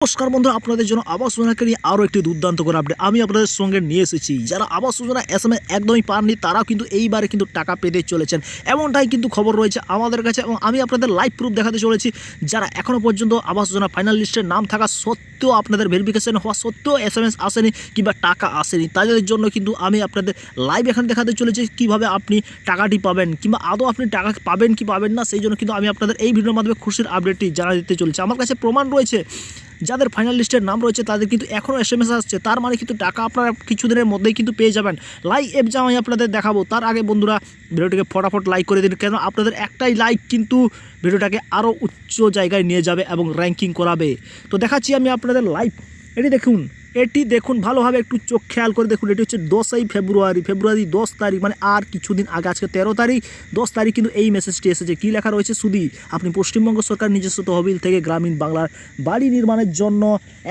নমস্কার বন্ধু, আপনাদের জন্য আবাস যোজনাকে নিয়ে আরও একটি দুর্দান্ত করে আপডেট আমি আপনাদের সঙ্গে নিয়ে এসেছি। যারা আবাস যোজনা এসএমএস একদমই পাননি তারাও কিন্তু এইবারে কিন্তু টাকা পেতে চলেছেন, এমনটাই কিন্তু খবর রয়েছে আমাদের কাছে এবং আমি আপনাদের লাইভ প্রুফ দেখাতে চলেছি। যারা এখনও পর্যন্ত আবাস যোজনা ফাইনাল লিস্টের নাম থাকা সত্ত্বেও আপনাদের ভেরিফিকেশন হওয়া সত্ত্বেও এসএমএস আসেনি কিংবা টাকা আসেনি, তাদের জন্য কিন্তু আমি আপনাদের লাইভ এখানে দেখাতে চলেছি কীভাবে আপনি টাকাটি পাবেন কিংবা আদৌ আপনি টাকা পাবেন কি পাবেন না। সেই জন্য কিন্তু আমি আপনাদের এই ভিডিওর মাধ্যমে খুশির আপডেটটি জানা দিতে চলেছি। আমার কাছে প্রমাণ রয়েছে, যাদের ফাইনাল লিস্টের নাম রয়েছে তাদের কিন্তু এখনও এসএমএস আসছে, তার মানে কিন্তু টাকা আপনারা কিছুদিনের মধ্যেই কিন্তু পেয়ে যাবেন। লাইভ যা আমি আপনাদের দেখাবো তার আগে বন্ধুরা ভিডিওটিকে ফটাফট লাইক করে দিন, কেন আপনাদের একটাই লাইক কিন্তু ভিডিওটাকে আরও উচ্চ জায়গায় নিয়ে যাবে এবং র্যাঙ্কিং করাবে। তো দেখাচ্ছি আমি আপনাদের লাইভ, এটি দেখুন ভালোভাবে, একটু চোখ খেয়াল করে দেখুন। এটি হচ্ছে 10ই ফেব্রুয়ারি 10 তারিখ, মানে আর কিছুদিন আগে, আজকে 13 তারিখ, 10 তারিখ কিন্তু এই মেসেজটি এসেছে। কী লেখা রয়েছে? শুধু আপনি পশ্চিমবঙ্গ সরকার নিজস্ব তহবিল থেকে গ্রামীণ বাংলার বাড়ি নির্মাণের জন্য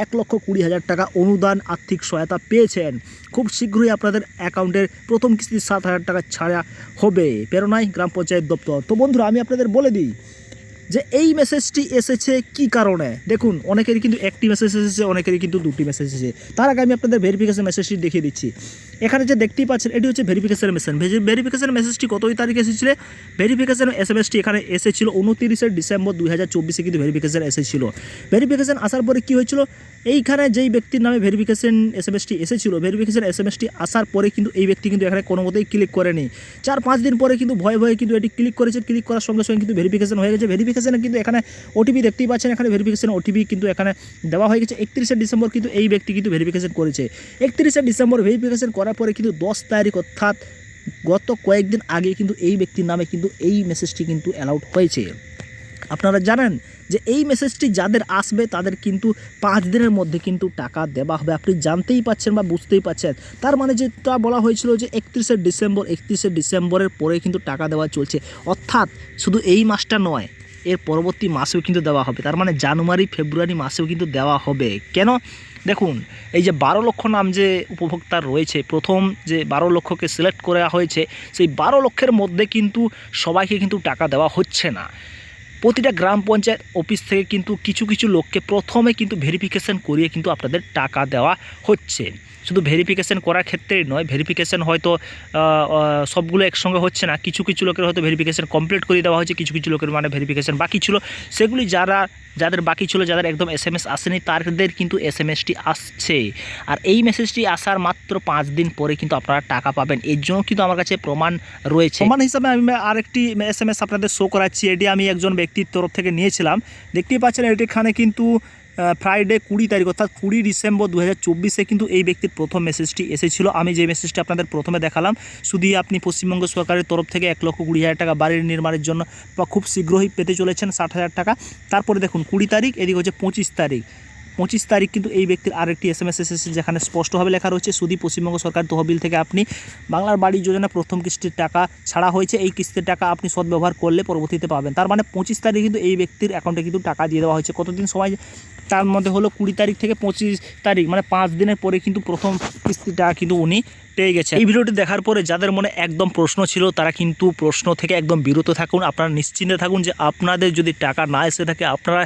1,20,000 টাকা অনুদান আর্থিক সহায়তা পেয়েছেন। খুব শীঘ্রই আপনাদের অ্যাকাউন্টের প্রথম কিস্তি 7,000 টাকা ছাড়া হবে। প্রেরণায় গ্রাম পঞ্চায়েত দপ্তর। তো বন্ধুরা আমি আপনাদের বলে দিই যে এই মেসেজটি এসেছে কি কারণে। দেখুন, অনেকেরই কিন্তু একটি মেসেজ এসেছে, অনেকেরই কিন্তু দুটি মেসেজ এসেছে। তার আগে আমি আপনাদের ভেরিফিকেশন মেসেজটি দেখিয়ে দিচ্ছি। এখানে যে দেখতেই পাচ্ছেন এটি হচ্ছে ভেরিফিকেশন মেসেজ। ভেরিফিকেশন মেসেজটি কতই তারিখে এসেছিল? ভেরিফিকেশন এসএমএসটি এখানে এসেছিল 29 ডিসেম্বর 2024 কিন্তু ভেরিফিকেশন এসেছিল। ভেরিফিকেশন আসার পরে কি হয়েছিল, এইখানে যেই ব্যক্তির নামে ভেরিফিকেশন এসএমএসটি এসেছিল, ভেরিফিকেশন এসএমএসটি আসার পরে কিন্তু এই ব্যক্তি কিন্তু এখানে কোনো মতেই ক্লিক করেনি। 4-5 দিন পরে কিন্তু ভয়ে ভয়ে কিন্তু এটি ক্লিক করেছে। ক্লিক করার সঙ্গে সঙ্গে কিন্তু ভেরিফিকেশন হয়ে গেছে। ভেরিফিকেশনে কিন্তু এখানে ওটিপি দেখতেই পাচ্ছেন, এখানে ভেরিফিকেশন ওটিপি কিন্তু এখানে দেওয়া হয়ে গেছে। 31 ডিসেম্বর কিন্তু এই ব্যক্তি কিন্তু ভেরিফিকেশন করেছে। 31 ডিসেম্বর ভেরিফিকেশন করার পরে কিন্তু 10 তারিখ অর্থাৎ গত কয়েকদিন আগে কিন্তু এই ব্যক্তির নামে কিন্তু এই মেসেজটি কিন্তু অ্যালাউড হয়েছে। আপনারা জানেন যে এই মেসেজটি যাদের আসবে তাদের কিন্তু 5 দিনের মধ্যে কিন্তু টাকা দেওয়া হবে। আপনি জানতেই পাচ্ছেন বা বুঝতেই পাচ্ছেন, তার মানে যেটা বলা হয়েছিল যে 31 ডিসেম্বরের পরে কিন্তু টাকা দেওয়া চলছে, অর্থাৎ শুধু এই মাসটা নয়, এর পরবর্তী মাসেও কিন্তু দেওয়া হবে। তার মানে জানুয়ারি ফেব্রুয়ারি মাসেও কিন্তু দেওয়া হবে। কেন? দেখুন, এই যে 12 লক্ষ নাম যে উপভোক্তার রয়েছে, প্রথম যে 12 লক্ষকে সিলেক্ট করা হয়েছে, সেই 12 লক্ষের মধ্যে কিন্তু সবাইকে কিন্তু টাকা দেওয়া হচ্ছে না। প্রতিটা গ্রাম পঞ্চায়েত অফিস থেকে কিন্তু কিছু কিছু লোককে প্রথমে কিন্তু ভেরিফিকেশন করিয়ে কিন্তু আপনাদের টাকা দেওয়া হচ্ছে। শুধু ভেরিফিকেশন করার ক্ষেত্রেই নয়, ভেরিফিকেশন হয়তো সবগুলো একসঙ্গে হচ্ছে না। কিছু কিছু লোকের হয়তো ভেরিফিকেশন কমপ্লিট করে দেওয়া হয়েছে, কিছু কিছু লোকের মানে ভেরিফিকেশন বাকি ছিল। সেগুলি যাদের বাকি ছিল, যাদের একদম এসএমএস আসেনি, তাদের কিন্তু এসএমএসটি আসছে। আর এই মেসেজটি আসার মাত্র 5 দিন পরে কিন্তু আপনারা টাকা পাবেন। এর জন্য কিন্তু আমার কাছে প্রমাণ রয়েছে। প্রমাণ হিসাবে আমি আরেকটি এসএমএস আপনাদের শো করাচ্ছি। এটি আমি একজন ব্যক্তির তরফ থেকে নিয়েছিলাম। দেখতেই পাচ্ছেন এটিখানে কিন্তু ফ্রাইডে 20 তারিখ অর্থাৎ 20 ডিসেম্বর 2024 কিন্তু এই ব্যক্তির প্রথম মেসেজটি এসেছিল। আমি যে মেসেজটি আপনাদের প্রথমে দেখালাম, শুধু আপনি পশ্চিমবঙ্গ সরকারের তরফ থেকে 1,20,000 টাকা বাড়ির নির্মাণের জন্য খুব শীঘ্রই পেতে চলেছেন 60,000 টাকা। তারপরে দেখুন 20 তারিখ, এদিকে হচ্ছে 25 তারিখ কিন্তু এই ব্যক্তির আরেকটি এসএমএস এসেছে, যেখানে স্পষ্টভাবে লেখা রয়েছে শুধু পশ্চিমবঙ্গ সরকার তহবিল থেকে আপনি বাংলার বাড়ি যোজনা প্রথম কিস্তির টাকা ছাড়া হয়েছে, এই কিস্তির টাকা আপনি সদ্ব্যবহার করলে পরবর্তীতে পাবেন। তার মানে 25 তারিখ কিন্তু এই ব্যক্তির অ্যাকাউন্টে কিন্তু টাকা দিয়ে দেওয়া হয়েছে। কতদিন সময় তার মধ্যে হলো? 20 তারিখ থেকে 25 তারিখ, মানে 5 দিনের পরে কিন্তু প্রথম কিস্তিটা কিন্তু উনি পেয়ে গেছে। এই ভিডিওটি দেখার পরে যাদের মনে একদম প্রশ্ন ছিল তারা কিন্তু প্রশ্ন থেকে একদম বিরত থাকুন। আপনারা নিশ্চিন্তে থাকুন যে আপনাদের যদি টাকা না এসে থাকে, আপনারা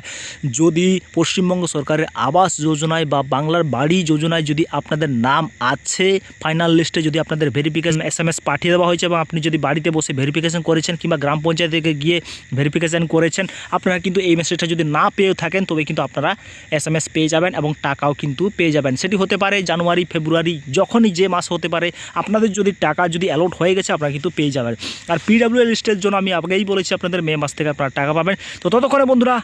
যদি পশ্চিমবঙ্গ সরকারের আবাস যোজনায় বা বাংলার বাড়ি যোজনায় যদি আপনাদের নাম আছে ফাইনাল লিস্টে, যদি আপনাদের ভেরিফিকেশন এসএমএস পাঠিয়ে দেওয়া হয়েছে এবং আপনি যদি বাড়িতে বসে ভেরিফিকেশন করেছেন কিংবা গ্রাম পঞ্চায়েতে গিয়ে ভেরিফিকেশন করেছেন, আপনারা কিন্তু এই মেসেজটা যদি না পেয়ে থাকেন তবে কিন্তু আপনারা এসএমএস পেয়ে যাবেন এবং টাকাও কিন্তু পেয়ে যাবেন। সেটি হতে পারে জানুয়ারি ফেব্রুয়ারি, যখনই যে মাস হতে পারে। আপনাদের যদি টাকা যদি অ্যালাউট হয়ে গেছে আপনারা কিন্তু পেয়ে যাবেন। আর পিডব্লিউ লিস্টের জন্য আমি আগেই বলেছি আপনাদের মে মাস থেকে আপনারা টাকা পাবেন। তো ততক্ষণে বন্ধুরা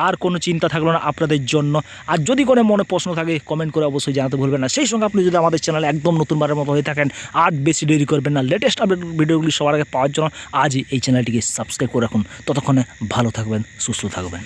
আর কোনো চিন্তা থাকলো না আপনাদের জন্য। আর যদি কোনো মনে প্রশ্ন থাকে কমেন্ট করে অবশ্যই জানাতে ভুলবেন না। সেই সঙ্গে আপনি যদি আমাদের চ্যানেলে একদম নতুনবারের মতো হয়ে থাকেন, আর বেশি দেরি করবেন না, লেটেস্ট আপডেট ভিডিওগুলি সবার আগে পাওয়ার জন্য আজই এই চ্যানেলটিকে সাবস্ক্রাইব করে রাখুন। ততক্ষণে ভালো থাকবেন, সুস্থ থাকবেন।